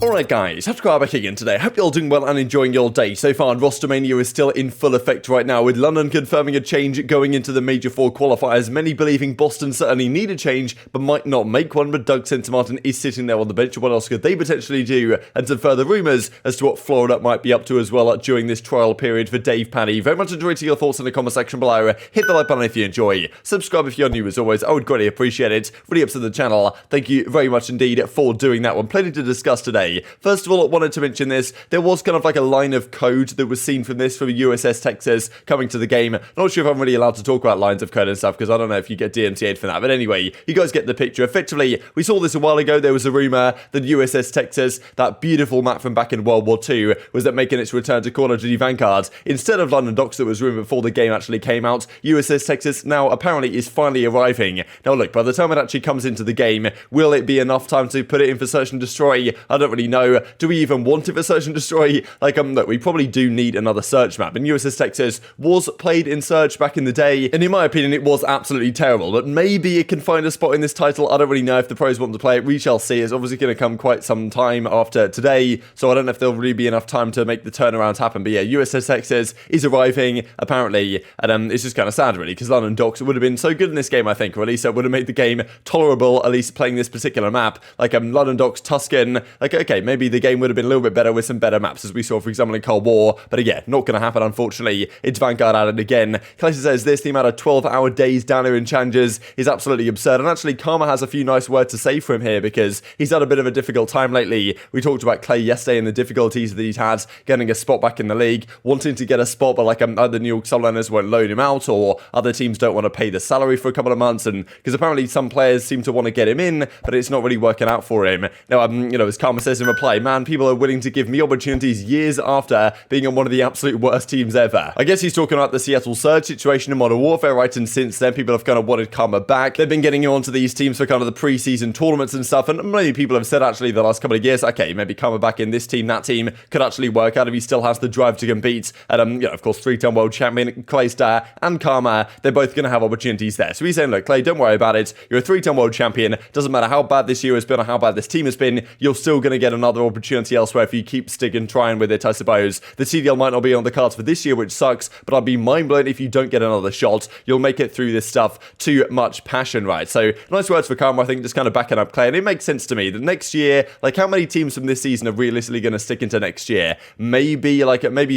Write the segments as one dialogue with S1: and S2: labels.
S1: Alright guys, TacticalRab back again today. Hope you're all doing well and enjoying your day. So far, roster mania is still in full effect right now, with London confirming a change going into the Major 4 qualifiers. Many believing Boston certainly need a change, but might not make one. But Doug Martin is sitting there on the bench. What else could they potentially do? And some further rumours as to what Florida might be up to as well during this trial period for Dave Paddy. Very much enjoy your thoughts in the comment section below. Hit the like button if you enjoy. Subscribe if you're new as always. I would greatly appreciate it. Really up to the channel. Thank you very much indeed for doing that one. Plenty to discuss today. First of all, wanted to mention this. There was kind of like a line of code that was seen from this, from USS Texas coming to the game. Not sure if I'm really allowed to talk about lines of code and stuff, because I don't know if you get DMCA'd for that. But anyway, you guys get the picture. Effectively, we saw this a while ago. There was a rumor that USS Texas, that beautiful map from back in World War II, was that making its return to Call of Duty Vanguard. Instead of London Docks that was rumored before the game actually came out, USS Texas now apparently is finally arriving. Now look, by the time it actually comes into the game, will it be enough time to put it in for Search and Destroy? I don't really know. Do we even want it for Search and Destroy? Like, look, we probably do need another Search map, and USS Texas was played in Search back in the day, and in my opinion, it was absolutely terrible, but maybe it can find a spot in this title. I don't really know if the pros want to play it. We shall see. It's obviously going to come quite some time after today, so I don't know if there'll really be enough time to make the turnaround happen, but yeah, USS Texas is arriving, apparently, and it's just kind of sad, really, because London Docks would have been so good in this game, I think, or at least it would have made the game tolerable, at least playing this particular map. Like, London Docks, Tuscan, like, okay, maybe the game would have been a little bit better with some better maps, as we saw, for example, in Cold War, but again, not going to happen, unfortunately. It's Vanguard added again. Clayster says this, the amount of 12-hour days down here in challenges is absolutely absurd, and actually, Karma has a few nice words to say for him here, because he's had a bit of a difficult time lately. We talked about Clay yesterday and the difficulties that he's had getting a spot back in the league, wanting to get a spot, but like other New York subliners won't loan him out, or other teams don't want to pay the salary for a couple of months, and because apparently some players seem to want to get him in, but it's not really working out for him. Now, as Karma says in reply, man, people are willing to give me opportunities years after being on one of the absolute worst teams ever. I guess he's talking about the Seattle Surge situation in Modern Warfare, right? And since then, people have kind of wanted Karma back. They've been getting him onto these teams for kind of the pre-season tournaments and stuff, and many people have said actually the last couple of years, okay, maybe Karma back in this team, that team could actually work out if he still has the drive to compete. And of course, 3-time world champion Clayster and Karma, they're both going to have opportunities there. So he's saying, look, Clay, don't worry about it. You're a 3-time world champion. Doesn't matter how bad this year has been or how bad this team has been, you're still going to get another opportunity elsewhere if you keep sticking trying with it, I suppose. The CDL might not be on the cards for this year, which sucks, but I'd be mind-blown if you don't get another shot. You'll make it through this stuff. Too much passion, right? So, nice words for Karma, I think, just kind of backing up Clay, and it makes sense to me that next year, like, how many teams from this season are realistically going to stick into next year? Maybe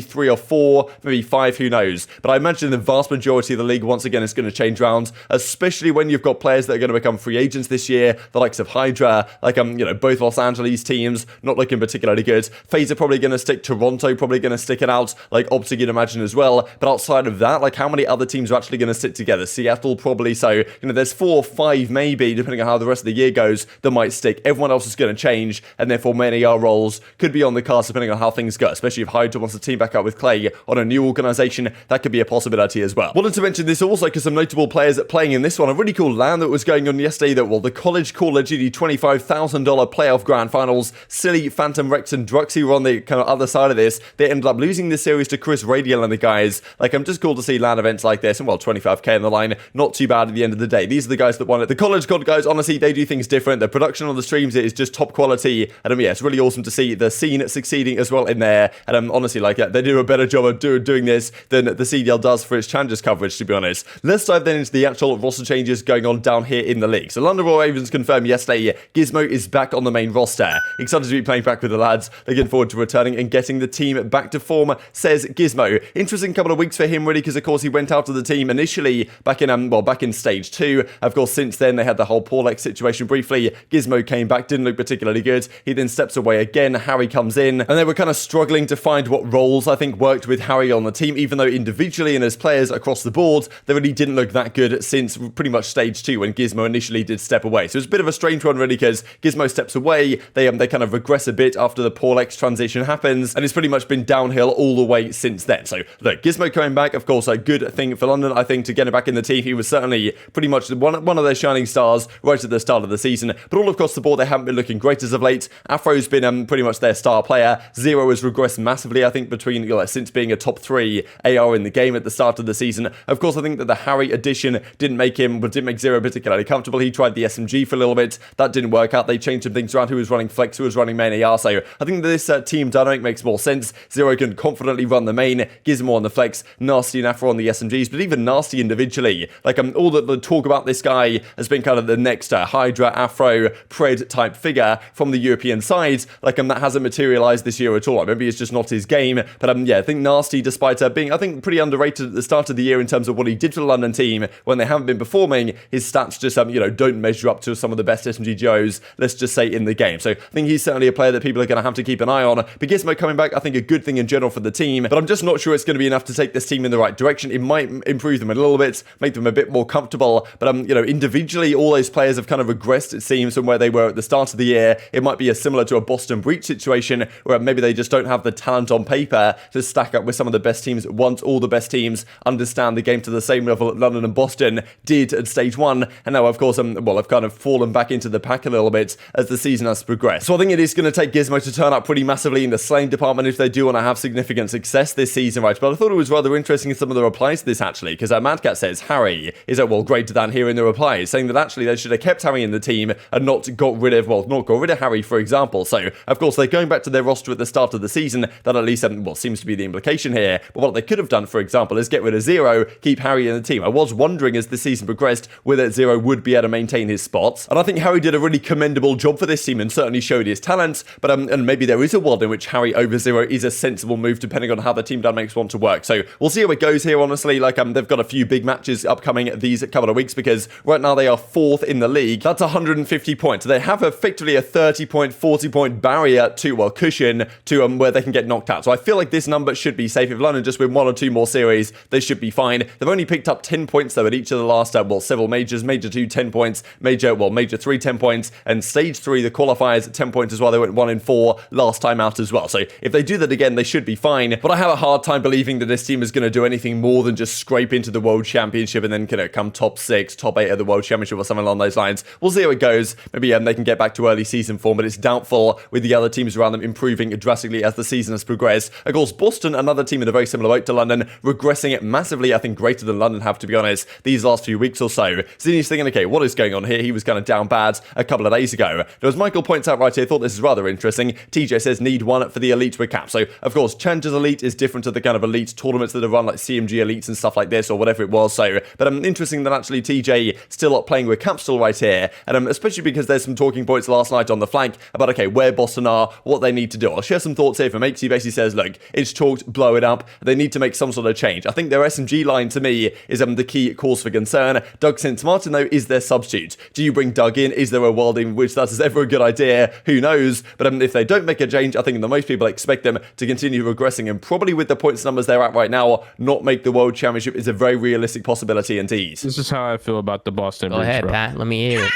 S1: 3 or 4, maybe 5, who knows? But I imagine the vast majority of the league, once again, is going to change rounds, especially when you've got players that are going to become free agents this year, the likes of Hydra, like, both Los Angeles teams, not looking particularly good. FaZe are probably going to stick, Toronto probably going to stick it out, like Optic you'd imagine as well, but outside of that, like, how many other teams are actually going to stick together? Seattle probably, so, there's 4 or 5 maybe, depending on how the rest of the year goes, that might stick. Everyone else is going to change, and therefore many AR roles could be on the cards depending on how things go, especially if Hydra wants to team back up with Clay on a new organization. That could be a possibility as well. Wanted to mention this also because some notable players playing in this one. A really cool LAN that was going on yesterday that, well, the College Call of Duty $25,000 playoff grand finals, Silly, Phantom, Rex, and Druxy were on the kind of other side of this. They ended up losing this series to Chris Radial and the guys. Like, I'm just cool to see LAN events like this, and well, 25k on the line, not too bad at the end of the day. These are the guys that won it. The College God guys, honestly, they do things different. The production on the streams is just top quality, and yeah, it's really awesome to see the scene succeeding as well in there, and honestly, like, they do a better job of doing this than the CDL does for its challenges coverage, to be honest. Let's dive then into the actual roster changes going on down here in the league. So London Royal Ravens confirmed yesterday Gismo is back on the main roster. Excited to be playing back with the lads. Looking forward to returning and getting the team back to form, says Gismo. Interesting couple of weeks for him, really, because of course he went out of the team initially back in stage 2. Of course, since then they had the whole Paulex situation briefly. Gismo came back, didn't look particularly good. He then steps away again. Harry comes in, and they were kind of struggling to find what roles I think worked with Harry on the team, even though individually and as players across the board, they really didn't look that good since pretty much stage 2 when Gismo initially did step away. So it's a bit of a strange one, really, because Gismo steps away, they kind of regress a bit after the Paulex transition happens, and it's pretty much been downhill all the way since then. So look, Gismo coming back, of course, a good thing for London, I think, to get him back in the team. He was certainly pretty much one of their shining stars right at the start of the season, but all across the board, they haven't been looking great as of late. Afro's been pretty much their star player. Zero has regressed massively, I think, between since being a top 3 AR in the game at the start of the season. Of course, I think that the Harry addition didn't make Zero particularly comfortable. He tried the SMG for a little bit. That didn't work out. They changed some things around. Who was running Flex, who was running main AR. So I think that this team dynamic makes more sense. Zero can confidently run the main, Gismo on the flex, Nasty and Afro on the SMGs, but even Nasty individually, like all the talk about this guy has been kind of the next Hydra, Afro, Pred type figure from the European side, like that hasn't materialized this year at all. Maybe it's just not his game, but yeah, I think Nasty, despite being, I think, pretty underrated at the start of the year in terms of what he did for the London team when they haven't been performing, his stats just, don't measure up to some of the best SMG Joes, let's just say, in the game. So I think he's certainly a player that people are going to have to keep an eye on. But Gismo coming back, I think a good thing in general for the team, but I'm just not sure it's going to be enough to take this team in the right direction. It might improve them a little bit, make them a bit more comfortable, but individually, all those players have kind of regressed, it seems, from where they were at the start of the year. It might be similar to a Boston Breach situation, where maybe they just don't have the talent on paper to stack up with some of the best teams once all the best teams understand the game to the same level that London and Boston did at stage 1, and now, of course, I've kind of fallen back into the pack a little bit as the season has progressed. So I think it is going to take Gismo to turn up pretty massively in the slaying department if they do want to have significant success this season, right? But I thought it was rather interesting in some of the replies to this, actually, because Madcat says Harry is greater than here in the replies, saying that actually they should have kept Harry in the team and not got rid of Harry, for example. So, of course, they're going back to their roster at the start of the season. That at least, seems to be the implication here. But what they could have done, for example, is get rid of Zero, keep Harry in the team. I was wondering as the season progressed whether Zero would be able to maintain his spots. And I think Harry did a really commendable job for this team and certainly showed his talents. But and maybe there is a world in which Harry over Zero is a sensible move depending on how the team dynamics want to work. So we'll see how it goes here, honestly. Like, they've got a few big matches upcoming these couple of weeks because right now they are 4th in the league. That's 150 points. They have effectively a 30-point, 40-point barrier to, cushion to where they can get knocked out. So I feel like this number should be safe. If London just win 1 or 2 more series, they should be fine. They've only picked up 10 points though at each of the last, several majors. Major 2, 10 points. Major 3, 10 points. And stage 3, the qualifiers, 10 points as well. They went 1 in 4 last time out as well. So if they do that again, they should be fine. But I have a hard time believing that this team is going to do anything more than just scrape into the World Championship and then come top 6, top 8 of the World Championship or something along those lines. We'll see how it goes. Maybe they can get back to early season form, but it's doubtful with the other teams around them improving drastically as the season has progressed. Of course, Boston, another team in a very similar boat to London, regressing it massively, I think greater than London have, to be honest, these last few weeks or so. Zinni's thinking, okay, what is going on here? He was kind of down bad a couple of days ago. There was Michael points out right here, thought this is rather interesting. TJ says need 1 for the elite with cap. So, of course, Challenger's elite is different to the kind of elite tournaments that are run like CMG elites and stuff like this or whatever it was. So, but interesting that actually TJ still not playing with cap still right here. And especially because there's some talking points last night on the flank about, okay, where Boston are, what they need to do. I'll share some thoughts here from Hicksy. He basically says, look, it's chalked, blow it up. They need to make some sort of change. I think their SMG line to me is the key cause for concern. Doug St. Martin, though, is their substitute. Do you bring Doug in? Is there a world in which that is ever a good idea? Who knows? But if they don't make a change, I think that most people expect them to continue regressing, and probably with the points numbers they're at right now, not make the World Championship is a very realistic possibility indeed.
S2: This is how I feel about the Boston
S3: Go
S2: Breach,
S3: ahead,
S2: bro.
S3: Pat. Let me hear it.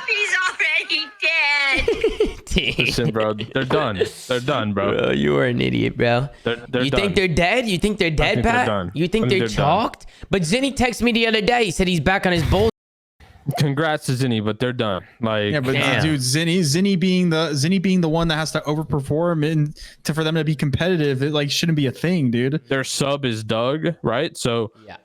S4: He's already dead.
S2: Listen, bro, they're done. They're done, bro.
S3: Bro, you are an idiot, bro.
S2: They're
S3: you
S2: done.
S3: think they're dead? You think they're dead,
S2: think
S3: Pat?
S2: they're done.
S3: You think
S2: I think
S3: they're
S2: they're done.
S3: chalked? But Zinni texted me the other day. He said he's back on his bull.
S2: Congrats to Zinni, but they're done. Like,
S5: Yeah, but
S3: Damn.
S5: dude, Zinni being the one that has to overperform and for them to be competitive, it shouldn't be a thing, dude.
S2: their sub is Doug, right? So,
S3: Yeah.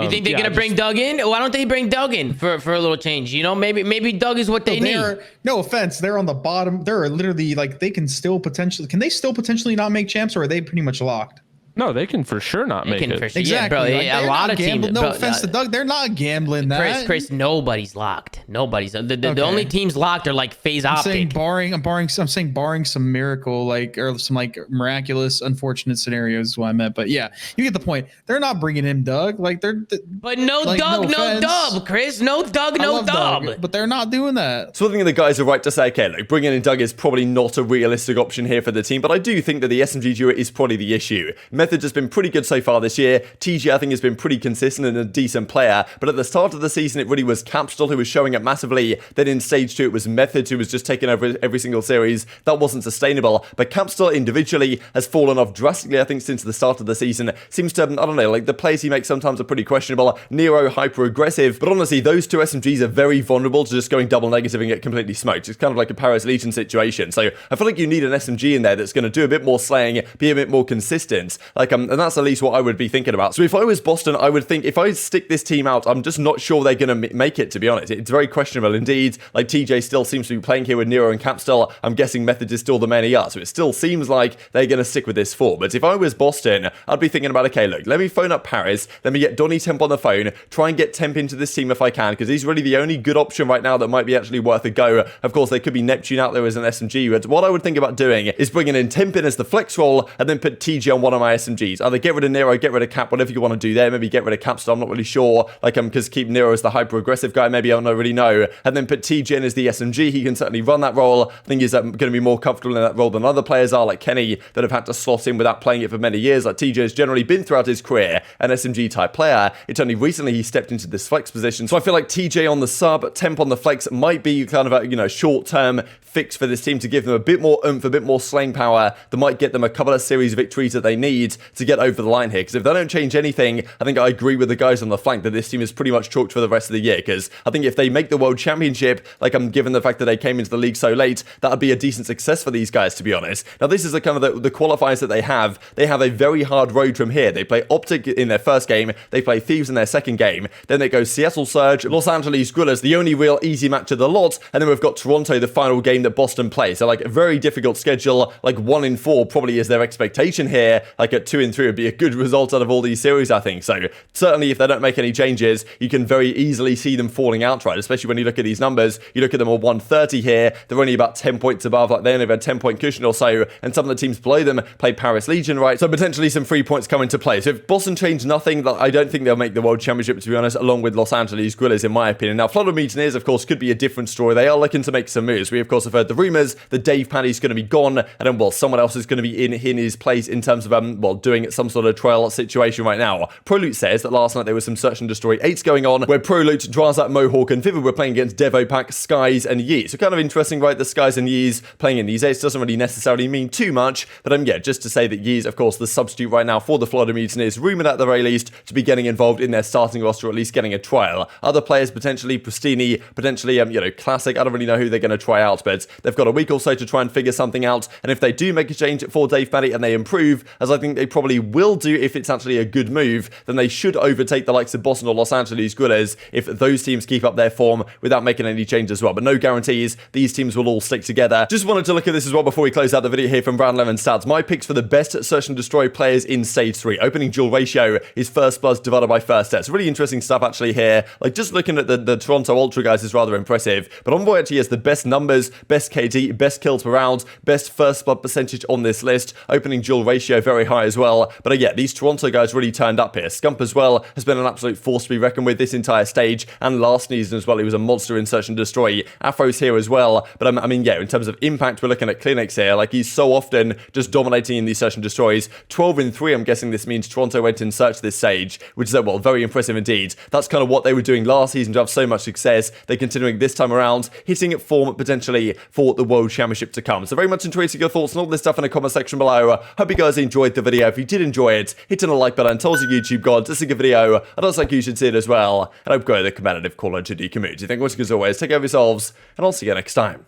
S3: You think they're gonna
S2: I
S3: bring Doug in? Why don't they bring Doug in for a little change? You know, maybe Doug is what they need.
S5: No offense, they're on the bottom. They're literally they can still potentially not make champs, or are they pretty much locked?
S2: No, they can for sure not
S3: They
S2: make
S3: can
S2: it.
S3: for sure.
S5: Exactly.
S3: Yeah, bro.
S5: Like,
S3: A
S5: they're
S3: lot
S5: not
S3: of teams.
S5: gambling. No
S3: bro,
S5: offense to Doug, they're not gambling that.
S3: Chris, nobody's locked. Nobody's. The
S5: Okay.
S3: only teams locked are like FaZe
S5: I'm saying
S3: Optic.
S5: I'm saying barring some miracle, or some miraculous, unfortunate scenarios is what I meant. But yeah, you get the point. They're not bringing him Doug.
S3: But no Doug, no
S5: offense.
S3: dub, Chris. No Doug,
S5: I
S3: no
S5: love
S3: dub.
S5: Doug, but they're not doing that.
S1: So I think the guys are right to say, okay, look, bringing in Doug is probably not a realistic option here for the team, but I do think that the SMG duo is probably the issue. Method has been pretty good so far this year. TG, I think, has been pretty consistent and a decent player, but at the start of the season, it really was Capstol who was showing up massively. Then in stage 2, it was Method who was just taking over every single series. That wasn't sustainable, but Capstol individually has fallen off drastically, I think, since the start of the season. Seems to, I don't know, the plays he makes sometimes are pretty questionable. Nero, hyper-aggressive, but honestly, those two SMGs are very vulnerable to just going double negative and get completely smoked. It's kind of like a Paris Legion situation. So I feel like you need an SMG in there that's going to do a bit more slaying, be a bit more consistent. and that's at least what I would be thinking about. So if I was Boston, I would think if I stick this team out, I'm just not sure they're going to make it, to be honest. It's very questionable indeed. Like, TJ still seems to be playing here with Nero and Capstar. I'm guessing Methods is still the main ER, so it still seems like they're going to stick with this 4. But if I was Boston, I'd be thinking about, okay, look, let me phone up Paris, let me get Donny Temp on the phone, try and get Temp into this team if I can, because he's really the only good option right now that might be actually worth a go. Of course, there could be Neptune out there as an SMG, but what I would think about doing is bringing in Temp in as the flex role, and then put TJ on one of my SMGs. Either get rid of Nero, get rid of Cap, whatever you want to do there. Maybe get rid of Capstar, I'm not really sure. Because keep Nero as the hyper-aggressive guy, maybe I don't really know. And then put TJ in as the SMG. He can certainly run that role. I think he's going to be more comfortable in that role than other players are, like Kenny, that have had to slot in without playing it for many years. Like TJ has generally been throughout his career an SMG type player. It's only recently he stepped into this flex position. So I feel like TJ on the sub, Temp on the flex might be kind of a, short-term fix for this team to give them a bit more oomph, a bit more slaying power that might get them a couple of series victories that they need to get over the line here. Because if they don't change anything, I think I agree with the guys on the flank that this team is pretty much chalked for the rest of the year. Because I think if they make the World Championship, given the fact that they came into the league so late, that would be a decent success for these guys, to be honest. Now, this is the kind of the qualifiers that they have. They have a very hard road from here. They play Optic in their first game, they play Thieves in their second game, then they go Seattle Surge, Los Angeles Guerrillas, the only real easy match of the lot, and then we've got Toronto, the final game that Boston plays. So, a very difficult schedule. 1 in 4 probably is their expectation here. At 2 in 3 would be a good result out of all these series, I think. So, certainly if they don't make any changes, you can very easily see them falling outright, especially when you look at these numbers. You look at them at 130 here, they're only about 10 points above, they only have a 10-point cushion or so, and some of the teams below them play Paris Legion, right? So, potentially some free points come into play. So, if Boston change nothing, I don't think they'll make the World Championship, to be honest, along with Los Angeles Guerrillas, in my opinion. Now, Florida Mutineers, of course, could be a different story. They are looking to make some moves. We, of course, have heard the rumours that Dave Paddy's going to be gone, and then, someone else is going to be in his place in terms of, doing some sort of trial situation right now. ProLoot says that last night there was some Search and Destroy 8s going on, where ProLoot, Drazah, Mohawk, and Vivid were playing against Devopack, Skies, and Yee. So kind of interesting, right? The Skies and Yees playing in these 8s doesn't really necessarily mean too much, but yeah, just to say that Yee's, of course, the substitute right now for the Florida Mutineers, rumoured at the very least to be getting involved in their starting roster, or at least getting a trial. Other players, potentially Prestinni, potentially, Classic, I don't really know who they're going to try out, but they've got a week or so to try and figure something out, and if they do make a change for Dave Paddy and they improve, as I think they probably will do if it's actually a good move, then they should overtake the likes of Boston or Los Angeles Guerrillas if those teams keep up their form without making any changes as well. But no guarantees, these teams will all stick together. Just wanted to look at this as well before we close out the video here from Brand 11 Stats. My picks for the best Search and Destroy players in Stage 3. Opening duel ratio is first bloods divided by first deaths. Really interesting stuff actually here. Just looking at the Toronto Ultra guys is rather impressive. But Envoy actually has the best numbers, best KD, best kills per round, best first blood percentage on this list. Opening duel ratio very high as well. But yeah, these Toronto guys really turned up here. Scump as well has been an absolute force to be reckoned with this entire stage, and last season as well. He was a monster in Search and Destroy. Afro's here as well. But yeah, in terms of impact, we're looking at CleanX here. He's so often just dominating in these Search and Destroys. 12 in 3, I'm guessing this means Toronto went in Search this stage, which is, very impressive indeed. That's kind of what they were doing last season to have so much success. They're continuing this time around, hitting it form potentially for the World Championship to come. So very much enjoying your thoughts and all this stuff in the comment section below. Hope you guys enjoyed the video. If you did enjoy it, hit on the like button, tell us your YouTube gods, this is a good video, and also think you should see it as well. And I hope you go the competitive Call of Duty community. Thank you as always, take care of yourselves, and I'll see you next time.